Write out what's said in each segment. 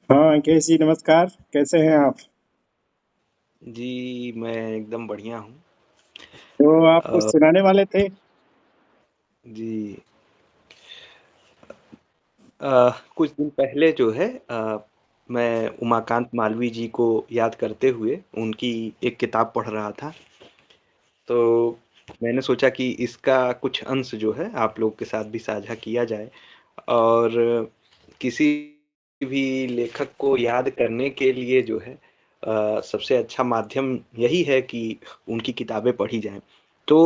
हाँ अंकेश जी, नमस्कार। कैसे हैं आप? जी, मैं एकदम बढ़िया हूँ। तो आप कुछ अ, सुनाने वाले थे। जी कुछ दिन पहले जो है मैं उमाकांत मालवीय जी को याद करते हुए उनकी एक किताब पढ़ रहा था। तो मैंने सोचा कि इसका कुछ अंश जो है आप लोग के साथ भी साझा किया जाए और किसी भी लेखक को याद करने के लिए जो है सबसे अच्छा माध्यम यही है कि उनकी किताबें पढ़ी जाएं। तो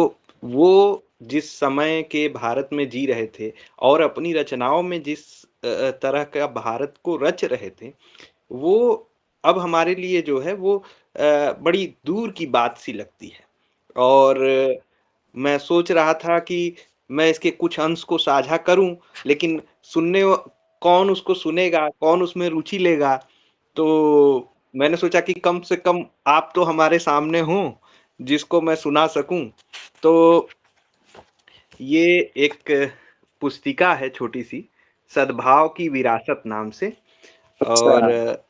वो जिस समय के भारत में जी रहे थे और अपनी रचनाओं में जिस तरह का भारत को रच रहे थे, वो अब हमारे लिए जो है वो बड़ी दूर की बात सी लगती है। और मैं सोच रहा था कि मैं इसके कुछ अंश को साझा करूं, लेकिन सुनने कौन उसको सुनेगा, कौन उसमें रुचि लेगा। तो मैंने सोचा कि कम से कम आप तो हमारे सामने हो जिसको मैं सुना सकूं। तो ये एक पुस्तिका है छोटी सी, सद्भाव की विरासत नाम से। अच्छा। और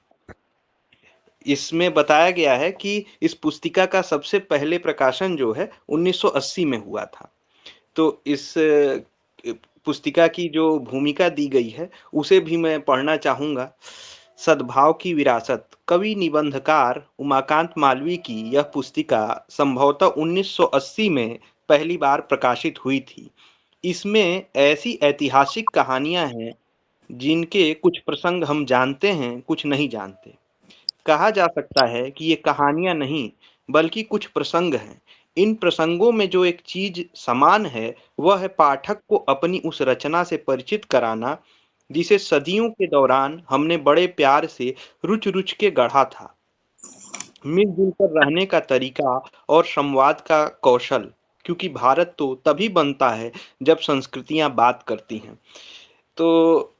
इसमें बताया गया है कि इस पुस्तिका का सबसे पहले प्रकाशन जो है 1980 में हुआ था। तो इस पुस्तिका की जो भूमिका दी गई है उसे भी मैं पढ़ना चाहूंगा। सद्भाव की विरासत, कवि निबंधकार उमाकांत मालवीय की यह पुस्तिका संभवतः 1980 में पहली बार प्रकाशित हुई थी। इसमें ऐसी ऐतिहासिक कहानियां हैं जिनके कुछ प्रसंग हम जानते हैं, कुछ नहीं जानते। कहा जा सकता है कि ये कहानियां नहीं, बल्कि कुछ प्रसंग हैं। इन प्रसंगों में जो एक चीज समान है, वह है पाठक को अपनी उस रचना से परिचित कराना, जिसे सदियों के दौरान हमने बड़े प्यार से रुच-रुच के गढ़ा था। मिल-जुल कर रहने का तरीका और संवाद का कौशल, क्योंकि भारत तो तभी बनता है जब संस्कृतियाँ बात करती हैं। तो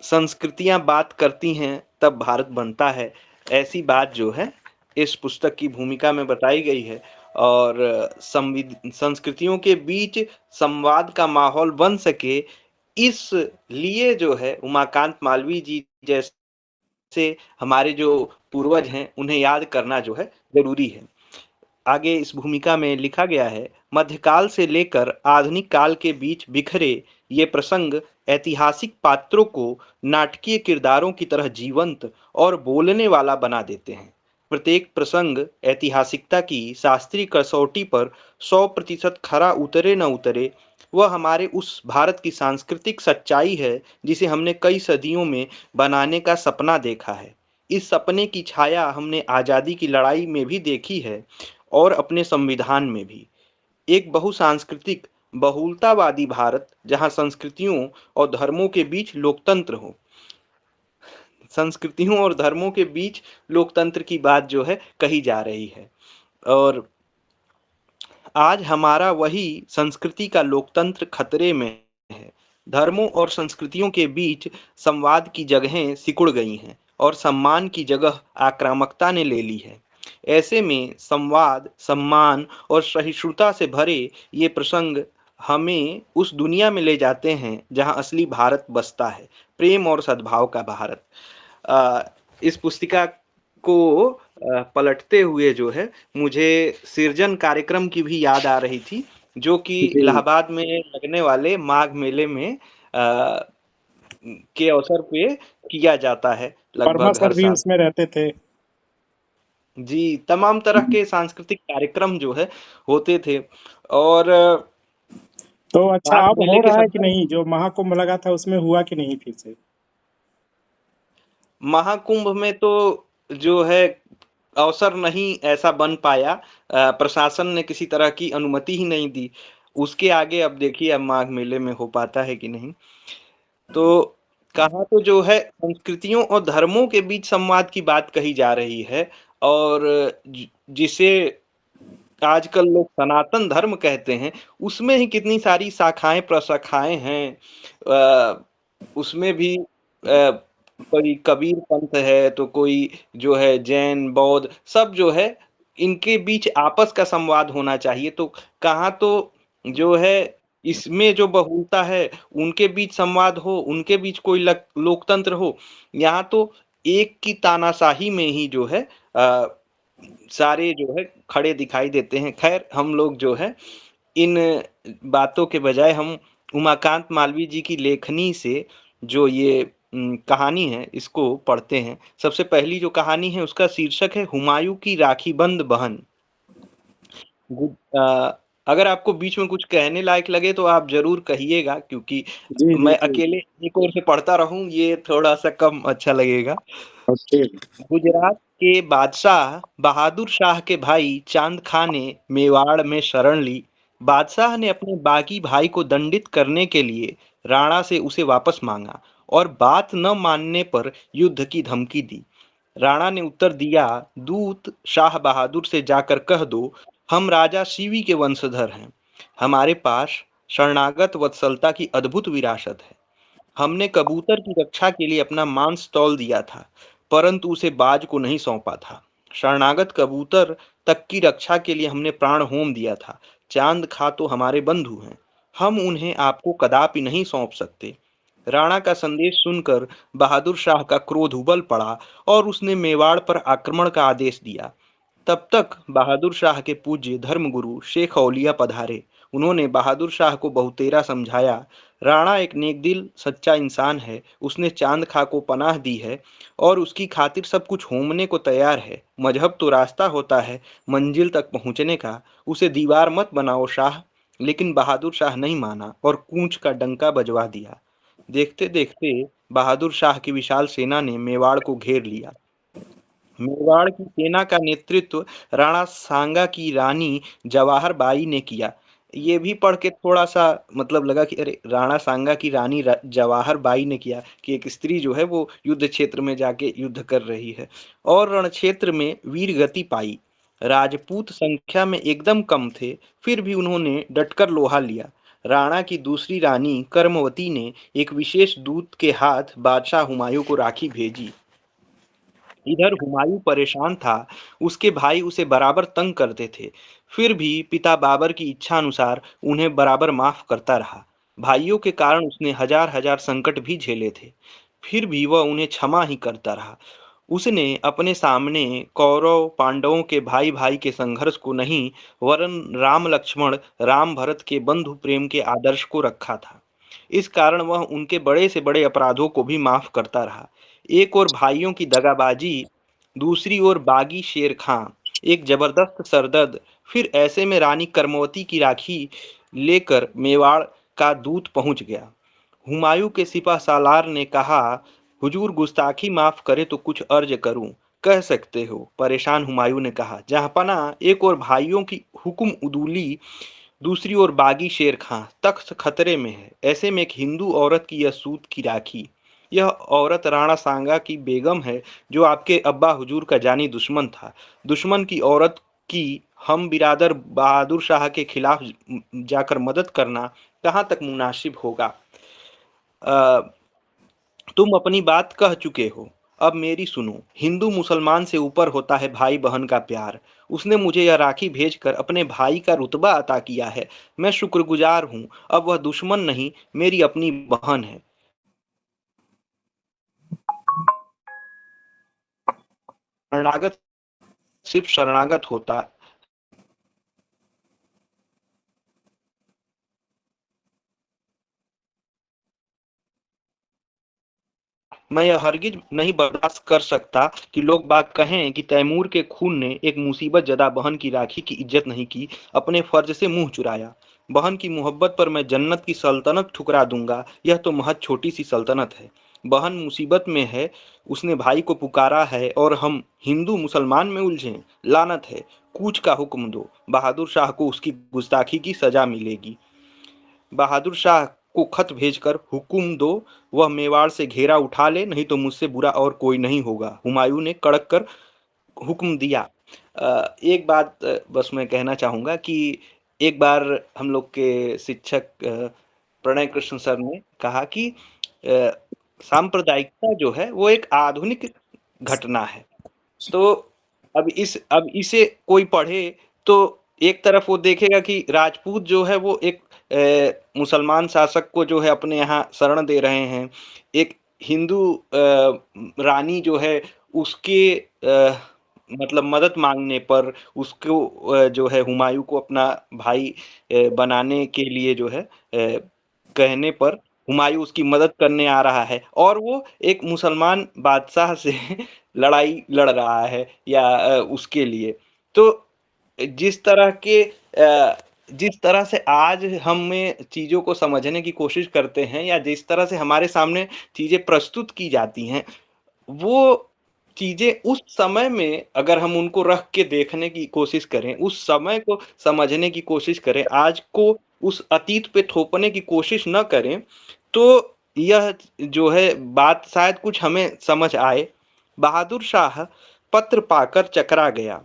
संस्कृतियाँ बात करती हैं तब भारत बनता है, ऐसी बात जो है इस पुस्तक की भूमिका में बताई गई है। और संविद संस्कृतियों के बीच संवाद का माहौल बन सके, इसलिए जो है उमाकांत मालवीय जी जैसे हमारे जो पूर्वज हैं उन्हें याद करना जो है ज़रूरी है। आगे इस भूमिका में लिखा गया है, मध्यकाल से लेकर आधुनिक काल के बीच बिखरे ये प्रसंग ऐतिहासिक पात्रों को नाटकीय किरदारों की तरह जीवंत और बोलने वाला बना देते हैं। प्रत्येक प्रसंग ऐतिहासिकता की शास्त्रीय कसौटी पर 100% खरा उतरे न उतरे, वह हमारे उस भारत की सांस्कृतिक सच्चाई है जिसे हमने कई सदियों में बनाने का सपना देखा है। इस सपने की छाया हमने आज़ादी की लड़ाई में भी देखी है और अपने संविधान में भी। एक बहुसांस्कृतिक, बहुलतावादी भारत जहाँ संस्कृतियों और धर्मों के बीच लोकतंत्र हो। संस्कृतियों और धर्मों के बीच लोकतंत्र की बात जो है कही जा रही है। और आज हमारा वही संस्कृति का लोकतंत्र खतरे में है। धर्मों और संस्कृतियों के बीच संवाद की जगहें सिकुड़ गई हैं और सम्मान की जगह आक्रामकता ने ले ली है। ऐसे में संवाद, सम्मान और सहिष्णुता से भरे ये प्रसंग हमें उस दुनिया में ले जाते हैं जहां असली भारत बसता है, प्रेम और सद्भाव का भारत। अ, इस पुस्तिका को पलटते हुए जो है मुझे सृजन कार्यक्रम की भी याद आ रही थी, जो कि जी। इलाहाबाद में लगने वाले माघ मेले में के अवसर पे किया जाता है वर्मा लगभग हर सर भी साल। उसमें रहते थे। जी, तमाम तरह के सांस्कृतिक कार्यक्रम जो है होते थे। और तो अच्छा, माघ अब मेले हो के रहा है कि संदर्भ, नहीं? जो महाकुंभ लगा था उसमें हुआ कि नहीं फिर से? महाकुंभ में तो जो है अवसर नहीं ऐसा बन पाया। प्रशासन ने किसी तरह की अनुमति ही नहीं दी। उसके आगे अब देखिए अब माघ मेले में हो पाता है कि नहीं। तो कहाँ तो जो है संस्कृतियों और धर्मों के बीच संवाद की बात कही जा रही है। और जिसे आजकल लोग सनातन धर्म कहते हैं, उसमें ही कितनी सारी शाखाएं प्रशाखाएं हैं। उसमें भी कोई कबीर पंथ है, तो कोई जो है जैन बौद्ध, सब जो है इनके बीच आपस का संवाद होना चाहिए। तो कहाँ तो जो है इसमें जो बहुलता है उनके बीच संवाद हो, उनके बीच कोई लोकतंत्र हो। यहाँ तो एक की तानाशाही में ही जो है सारे जो है खड़े दिखाई देते हैं। ख़ैर हम लोग जो है इन बातों के बजाय हम उमाकांत मालवीय जी की लेखनी से जो ये कहानी है इसको पढ़ते हैं। सबसे पहली जो कहानी है उसका शीर्षक है हुमायूँ की राखीबंद बहन। अगर आपको बीच में कुछ कहने लायक लगे तो आप ज़रूर कहिएगा क्योंकि जी जी मैं जी। अकेले एक ओर से पढ़ता रहूँ ये थोड़ा-सा कम अच्छा लगेगा। ओके। गुजरात के बादशाह बहादुर शाह के भाई चांद खां ने मेवाड़ में शरण ली। बादशाह ने अपने बागी भाई को दंडित करने के लिए राणा से उसे वापस मांगा और बात न मानने पर युद्ध की धमकी दी। राणा ने उत्तर दिया, दूत शाह बहादुर से जाकर कह दो, हम राजा शिवी के वंशधर हैं। हमारे पास शरणागत वत्सलता की अद्भुत विरासत है। हमने कबूतर की रक्षा के लिए अपना मांस तौल दिया था, परंतु उसे बाज को नहीं सौंपा था। शरणागत कबूतर तक की रक्षा के लिए हमने प्राण होम दिया था। चांद खा तो हमारे बंधु हैं, हम उन्हें आपको कदापि नहीं सौंप सकते। राणा का संदेश सुनकर बहादुर शाह का क्रोध उबल पड़ा और उसने मेवाड़ पर आक्रमण का आदेश दिया। तब तक बहादुर शाह के पूज्य धर्मगुरु शेख औलिया पधारे। उन्होंने बहादुर शाह को बहुतेरा समझाया। राणा एक नेकदिल सच्चा इंसान है, उसने चांद खा को पनाह दी है और उसकी खातिर सब कुछ होमने को तैयार है। मजहब तो रास्ता होता है मंजिल तक पहुंचने का, उसे दीवार मत बनाओ शाह। लेकिन बहादुर शाह नहीं माना और कूच का डंका बजवा दिया। देखते देखते बहादुर शाह की विशाल सेना ने मेवाड़ को घेर लिया। मेवाड़ की सेना का नेतृत्व राणा सांगा की रानी जवाहर बाई ने किया। ये भी पढ़ के थोड़ा-सा मतलब लगा कि अरे! राणा सांगा की रानी जवाहर बाई ने किया कि एक स्त्री जो है वो युद्ध क्षेत्र में जाके युद्ध कर रही है और रणक्षेत्र में वीर गति पाई। राजपूत संख्या में एकदम कम थे, फिर भी उन्होंने डटकर लोहा लिया। राणा की दूसरी रानी कर्मवती ने एक विशेष दूत के हाथ बादशाह हुमायूँ को राखी भेजी। इधर हुमायूं परेशान था, उसके भाई उसे बराबर तंग करते थे, फिर भी पिता बाबर की इच्छा अनुसार उन्हें बराबर माफ करता रहा। भाइयों के कारण उसने हजार-हजार संकट भी झेले थे, फिर भी वह उन्हें क्षमा ही करता रहा। उसने अपने सामने कौरव पांडवों के भाई-भाई के संघर्ष को नहीं, वरन राम लक्ष्मण, राम भरत के बंधु प्रेम के आदर्श को रखा था। इस कारण वह उनके बड़े से बड़े अपराधों को भी माफ करता रहा। एक ओर भाइयों की दगाबाजी, दूसरी ओर बागी शेर खां, एक जबरदस्त सरदर्द। फिर ऐसे में रानी कर्मवती की राखी लेकर मेवाड़ का दूत पहुंच गया। हुमायूं के सिपह सालार ने कहा, हुजूर गुस्ताखी माफ करे तो कुछ अर्ज करूं। कह सकते हो, परेशान हुमायूं ने कहा। जहांपना एक और भाइयों की हुक्म उदूली, दूसरी ओर बागी शेर खां तख्त खतरे में है। ऐसे में एक हिंदू औरत की यह सूत की राखी, यह औरत राणा सांगा की बेगम है जो आपके अब्बा हुजूर का जानी दुश्मन था। दुश्मन की औरत की हम बिरादर बहादुर शाह के खिलाफ जाकर मदद करना कहाँ तक मुनासिब होगा। अ, तुम अपनी बात कह चुके हो, अब मेरी सुनो। हिंदू मुसलमान से ऊपर होता है भाई बहन का प्यार। उसने मुझे यह राखी भेजकर अपने भाई का रुतबा अता किया है। मैं शुक्रगुजार हूँ। अब वह दुश्मन नहीं, मेरी अपनी बहन है। शरणागत सिर्फ शरणागत होता। मैं यह हरगिज नहीं बर्दाश्त कर सकता कि लोग बाग कहें कि तैमूर के खून ने एक मुसीबत जदा बहन की राखी की इज्जत नहीं की, अपने फर्ज से मुंह चुराया। बहन की मोहब्बत पर मैं जन्नत की सल्तनत ठुकरा दूंगा, यह तो महज छोटी सी सल्तनत है। बहन मुसीबत में है, उसने भाई को पुकारा है और हम हिंदू मुसलमान में उलझे। लानत है। कूच का हुक्म दो, बहादुर शाह को उसकी गुस्ताखी की सजा मिलेगी। बहादुर शाह को खत भेजकर हुक्म दो, वह मेवाड़ से घेरा उठा ले, नहीं तो मुझसे बुरा और कोई नहीं होगा। हुमायूं ने कड़क कर हुक्म दिया। एक बात बस मैं कहना चाहूंगा कि एक बार हम लोग के शिक्षक प्रणय कृष्ण सर ने कहा कि अ, सांप्रदायिकता जो है वो एक आधुनिक घटना है। तो अब इसे कोई पढ़े तो एक तरफ वो देखेगा कि राजपूत जो है वो एक मुसलमान शासक को जो है अपने यहाँ शरण दे रहे हैं। एक हिंदू रानी जो है उसके मतलब मदद मांगने पर उसको जो है हुमायूं को अपना भाई बनाने के लिए जो है कहने पर हुमायूं उसकी मदद करने आ रहा है और वो एक मुसलमान बादशाह से लड़ाई लड़ रहा है या उसके लिए। तो जिस तरह के जिस तरह से आज हमें चीज़ों को समझने की कोशिश करते हैं या जिस तरह से हमारे सामने चीज़ें प्रस्तुत की जाती हैं, वो चीज़ें उस समय में अगर हम उनको रख के देखने की कोशिश करें, उस समय को समझने की कोशिश करें, आज को उस अतीत पे थोपने की कोशिश न करें, तो यह जो है बात शायद कुछ हमें समझ आए। बहादुर शाह पत्र पाकर चकरा गया।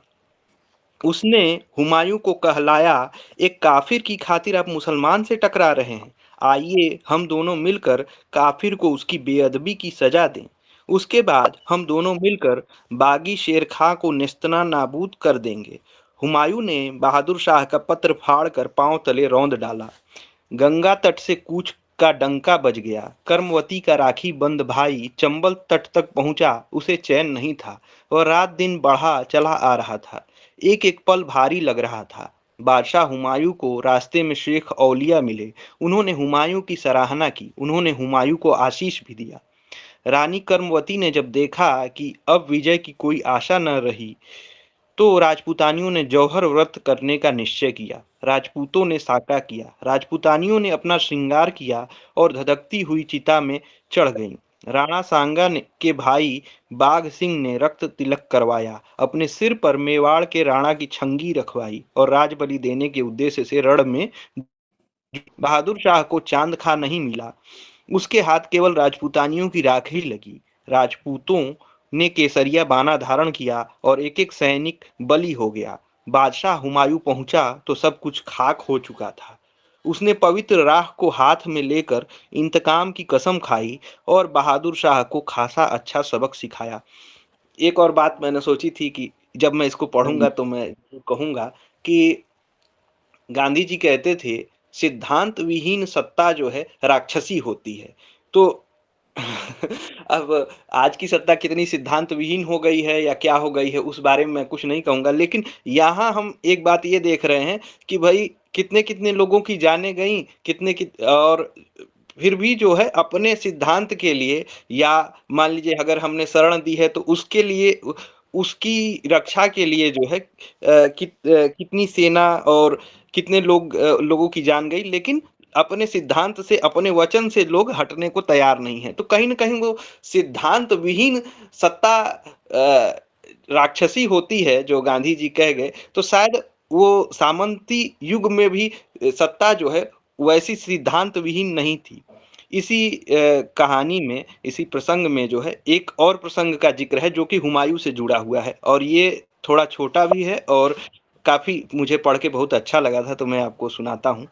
उसने हुमायूं को कहलाया, एक काफिर की खातिर आप मुसलमान से टकरा रहे हैं। आइए हम दोनों मिलकर काफिर को उसकी बेअदबी की सजा दें। उसके बाद हम दोनों मिलकर बागी शेर खां को नेस्तना नाबूद कर देंगे। हुमायूं ने बहादुर शाह का पत्र फाड़कर पांव तले रौंद डाला। गंगा तट से कूच का डंका बज गया। कर्मवती का राखी बंद भाई चंबल तट तक पहुंचा, उसे चैन नहीं था। वह रात दिन बढ़ा चला आ रहा था। एक एक पल भारी लग रहा था। बादशाह हुमायूं को रास्ते में शेख औलिया मिले। उन्होंने हुमायूं की सराहना की। उन्होंने हुमायूं को आशीष भी दिया। रानी कर्मवती ने जब देखा कि अब विजय की कोई आशा न रही, तो राजपूतानियों ने जौहर व्रत करने का निश्चय किया। राजपूतों ने साका किया। राजपूतानियों ने अपना श्रृंगार किया और धधकती हुई चिता में चढ़ गईं। राणा सांगा के भाई बाघ सिंह ने रक्त तिलक करवाया, अपने सिर पर मेवाड़ के राणा की छंगी रखवाई और राजबलि देने के उद्देश्य से रण में बहादुर शाह को चांद खा नहीं मिला। उसके हाथ केवल राजपूतानियों की राखी लगी। राजपूतों ने केसरिया बाना धारण किया और एक एक सैनिक बलि हो गया। बादशाह हुमायूं पहुंचा तो सब कुछ खाक हो चुका था। उसने पवित्र राह को हाथ में लेकर इंतकाम की कसम खाई और बहादुर शाह को खासा अच्छा सबक सिखाया। एक और बात मैंने सोची थी कि जब मैं इसको पढ़ूंगा तो मैं कहूंगा कि गांधी जी कहते थे, सिद्धांत विहीन सत्ता जो है राक्षसी होती है। तो अब आज की सत्ता कितनी सिद्धांत विहीन हो गई है या क्या हो गई है उस बारे में मैं कुछ नहीं कहूंगा, लेकिन यहाँ हम एक बात ये देख रहे हैं कि भाई कितने कितने लोगों की जानें गई, और फिर भी जो है अपने सिद्धांत के लिए या मान लीजिए अगर हमने शरण दी है तो उसके लिए उसकी रक्षा के लिए जो है कितनी सेना और कितने लोगों की जान गई, लेकिन अपने सिद्धांत से अपने वचन से लोग हटने को तैयार नहीं है। तो कहीं ना कहीं वो सिद्धांत विहीन सत्ता राक्षसी होती है जो गांधी जी कह गए। तो शायद वो सामंती युग में भी सत्ता जो है वैसी सिद्धांत विहीन नहीं थी। इसी कहानी में, इसी प्रसंग में जो है एक और प्रसंग का जिक्र है जो कि हुमायूं से जुड़ा हुआ है और ये थोड़ा छोटा भी है और काफी मुझे पढ़ के बहुत अच्छा लगा था, तो मैं आपको सुनाता हूँ।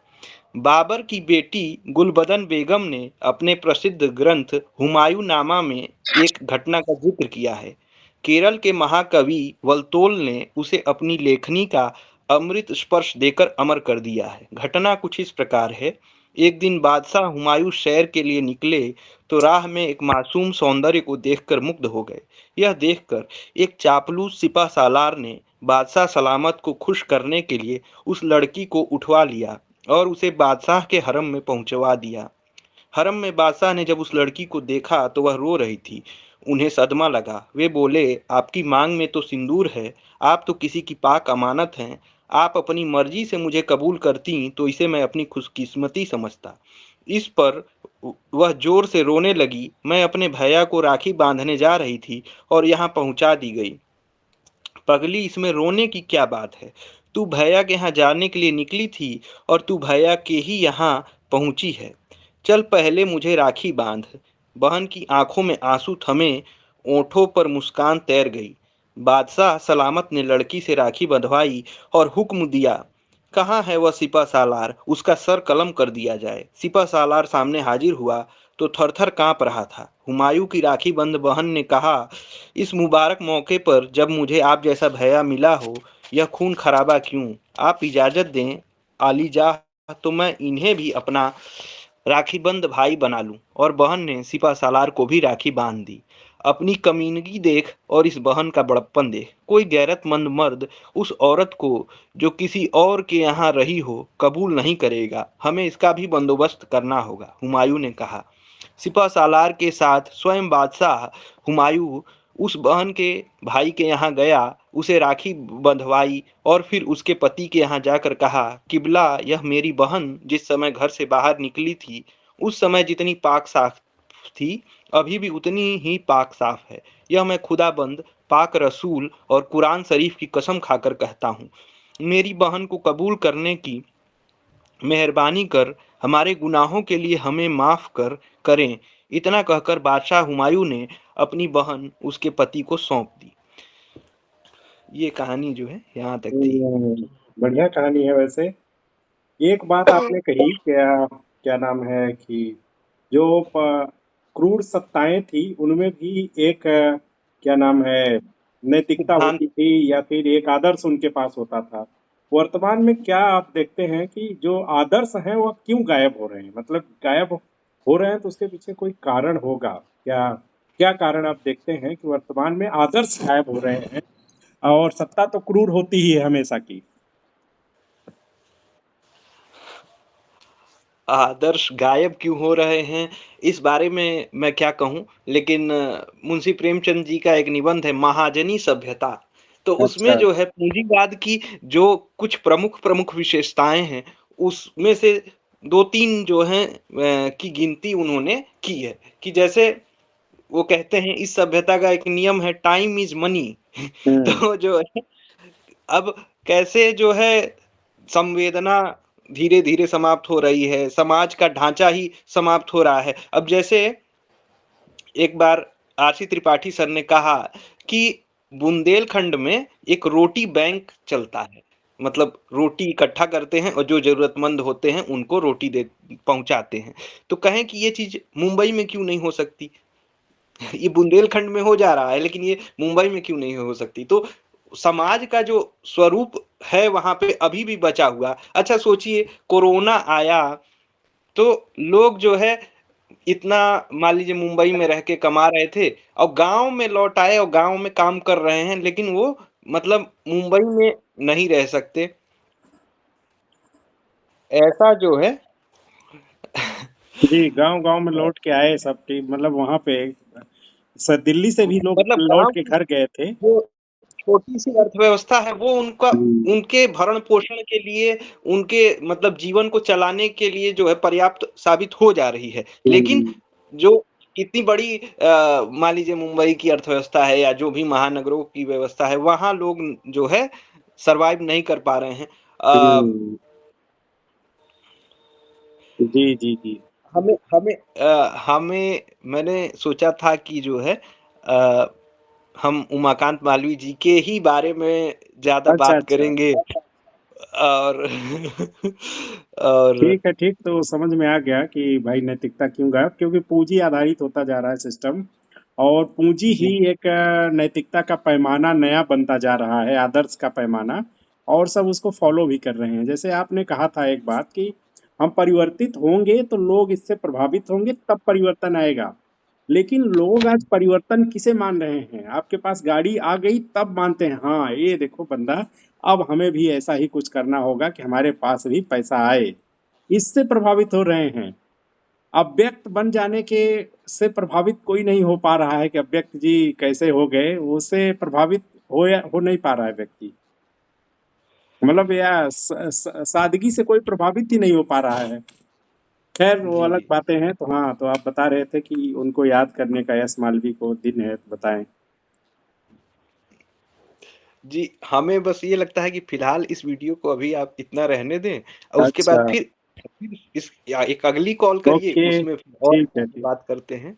बाबर की बेटी गुलबदन बेगम ने अपने प्रसिद्ध ग्रंथ हुमायूं नामा में एक घटना का जिक्र किया है। केरल के महाकवि वल्तोल ने उसे अपनी लेखनी का अमृत स्पर्श देकर अमर कर दिया है। घटना कुछ इस प्रकार है। एक दिन बादशाह हुमायूं सैर के लिए निकले तो राह में एक मासूम सौंदर्य को देखकर मुग्ध हो गए। यह देखकर एक चापलूस सिपा सालार ने बादशाह सलामत को खुश करने के लिए उस लड़की को उठवा लिया और उसे बादशाह के हरम में पहुंचवा दिया। हरम में बादशाह ने जब उस लड़की को देखा तो वह रो रही थी। उन्हें सदमा लगा। वे बोले, आपकी मांग में तो सिंदूर है, आप तो किसी की पाक अमानत हैं। आप अपनी मर्जी से मुझे कबूल करती तो इसे मैं अपनी खुशकिस्मती समझता। इस पर वह जोर से रोने लगी। मैं अपने भैया को राखी बांधने जा रही थी और यहाँ पहुंचा दी गई। पगली, इसमें रोने की क्या बात है? तू भैया के यहाँ जाने के लिए निकली थी और तू भैया के ही यहाँ पहुंची है। चल पहले मुझे राखी बांध। बहन की आंखों में आंसू थमे, ओंठों पर मुस्कान तैर गई। बादशाह सलामत ने लड़की से राखी बंधवाई और हुक्म दिया, कहाँ है वह सिपा सालार, उसका सर कलम कर दिया जाए। सिपा सालार सामने हाजिर हुआ तो थरथर कांप रहा था। हुमायूं की राखी बंद बहन ने कहा, इस मुबारक मौके पर जब मुझे आप जैसा भैया मिला हो, यह खून खराबा क्यों? आप इजाजत दें आलीजा, तो मैं इन्हें भी अपना राखीबंद भाई बना लूं। और बहन ने सिपहसालार को भी राखी बांध दी। अपनी कमीनगी देख और इस बहन का बड़प्पन देख, कोई गैरतमंद मर्द उस औरत को जो किसी और के यहाँ रही हो कबूल नहीं करेगा। हमें इसका भी बंदोबस्त करना होगा, हुमायूं ने कहा। सिपहसालार के साथ स्वयं बादशाह हुमायूं उस बहन के भाई के यहाँ गया, उसे राखी बंधवाई और फिर उसके पति के यहाँ जाकर कहा, किबला, यह मेरी बहन जिस समय घर से बाहर निकली थी उस समय जितनी पाक साफ थी अभी भी उतनी ही पाक साफ है। यह मैं खुदाबंद, पाक रसूल और कुरान शरीफ की कसम खाकर कहता हूँ। मेरी बहन को कबूल करने की मेहरबानी कर हमारे गुनाहों के लिए हमें माफ करें। इतना कहकर बादशाह हुमायूं ने अपनी बहन उसके पति को सौंप दी। ये कहानी जो है यहाँ तक थी। बढ़िया कहानी है वैसे। एक बात आपने कही, क्या क्या नाम है कि जो क्रूर सत्ताएं थी उनमें भी एक क्या नाम है, नैतिकता सिद्धांत। होती थी या फिर एक आदर्श उनके पास होता था। वर्तमान में क्या आप देखते हैं कि जो आदर्श हैं वो क्यों गायब हो रहे हैं? मतलब गायब हो रहे हैं तो उसके पीछे कोई कारण होगा क्या? क्या कारण आप देखते हैं कि वर्तमान में आदर्श गायब हो रहे हैं और सत्ता तो क्रूर होती ही है हमेशा की? आदर्श गायब क्यों हो रहे हैं, इस बारे में मैं क्या कहूँ, लेकिन मुंशी प्रेमचंद जी का एक निबंध है महाजनी सभ्यता। तो उसमें अच्छा। जो है पूंजीवाद की जो कुछ प्रमुख प्रमुख विशेषताएं हैं उसमें से दो तीन जो हैं की गिनती उन्होंने की है। कि जैसे वो कहते हैं इस सभ्यता का एक नियम है, टाइम इज मनी। हम्म। तो जो है अब कैसे जो है संवेदना धीरे धीरे समाप्त हो रही है, समाज का ढांचा ही समाप्त हो रहा है। अब जैसे एक बार आरसी त्रिपाठी सर ने कहा कि बुंदेलखंड में एक रोटी बैंक चलता है, मतलब रोटी इकट्ठा करते हैं और जो जरूरतमंद होते हैं उनको रोटी दे पहुंचाते हैं। तो कहें कि ये चीज मुंबई में क्यों नहीं हो सकती? ये बुंदेलखंड में हो जा रहा है लेकिन ये मुंबई में क्यों नहीं हो सकती? तो समाज का जो स्वरूप है वहां पे अभी भी बचा हुआ। अच्छा सोचिए, कोरोना आया तो लोग जो है इतना, मान लीजिए मुंबई में रह के कमा रहे थे और गांव में लौट आए और गांव में काम कर रहे हैं, लेकिन वो मतलब मुंबई में नहीं रह सकते। ऐसा जो है जी, गांव-गांव में लौट के आए सब टीम, मतलब वहां पे दिल्ली से भी लोग मतलब गांव लौट के की घर गए थे। जो छोटी सी अर्थव्यवस्था है वो उनका, हम्म। उनके भरण पोषण के लिए, उनके मतलब जीवन को चलाने के लिए जो है पर्याप्त साबित हो जा रही है। लेकिन हम्म। जो इतनी बड़ी मान लीजिए मुंबई की अर्थव्यवस्था है या जो भी महानगरों की व्यवस्था है वहां लोग जो है सरवाइव नहीं कर पा रहे हैं। हम्म। जी जी जी। हमें हमें हमें मैंने सोचा था कि जो है अ, हम उमाकांत मालवीय जी के ही बारे में ज्यादा अच्छा बात अच्छा। करेंगे। और और ठीक है, ठीक, तो समझ में आ गया कि भाई नैतिकता क्यों गायब, क्योंकि पूंजी आधारित होता जा रहा है सिस्टम। और पूंजी ही जी एक नैतिकता का पैमाना नया बनता जा रहा है, आदर्श का पैमाना। और सब उसको फॉलो भी कर रहे हैं। जैसे आपने कहा था एक बात कि हम परिवर्तित होंगे तो लोग इससे प्रभावित होंगे, तब परिवर्तन आएगा। लेकिन लोग आज परिवर्तन किसे मान रहे हैं? आपके पास गाड़ी आ गई तब मानते हैं, हाँ ये देखो बंदा, अब हमें भी ऐसा ही कुछ करना होगा कि हमारे पास भी पैसा आए। इससे प्रभावित हो रहे हैं। अव्यक्त बन जाने के से प्रभावित कोई नहीं हो पा रहा है कि अव्यक्त जी कैसे हो गए, उससे प्रभावित हो या हो नहीं पा रहा है व्यक्ति। मतलब या सादगी से कोई प्रभावित ही नहीं हो पा रहा है। खैर वो जी अलग बातें हैं। तो हाँ, तो आप बता रहे थे कि उनको याद करने का यश मालवी को दिन है, तो बताएं। जी, हमें बस ये लगता है कि फिलहाल इस वीडियो को अभी आप इतना रहने दें और उसके अच्छा। बाद फिर इस या एक अगली कॉल करिए, ओके। उसमें और ठीक है, ठीक। बात करते हैं।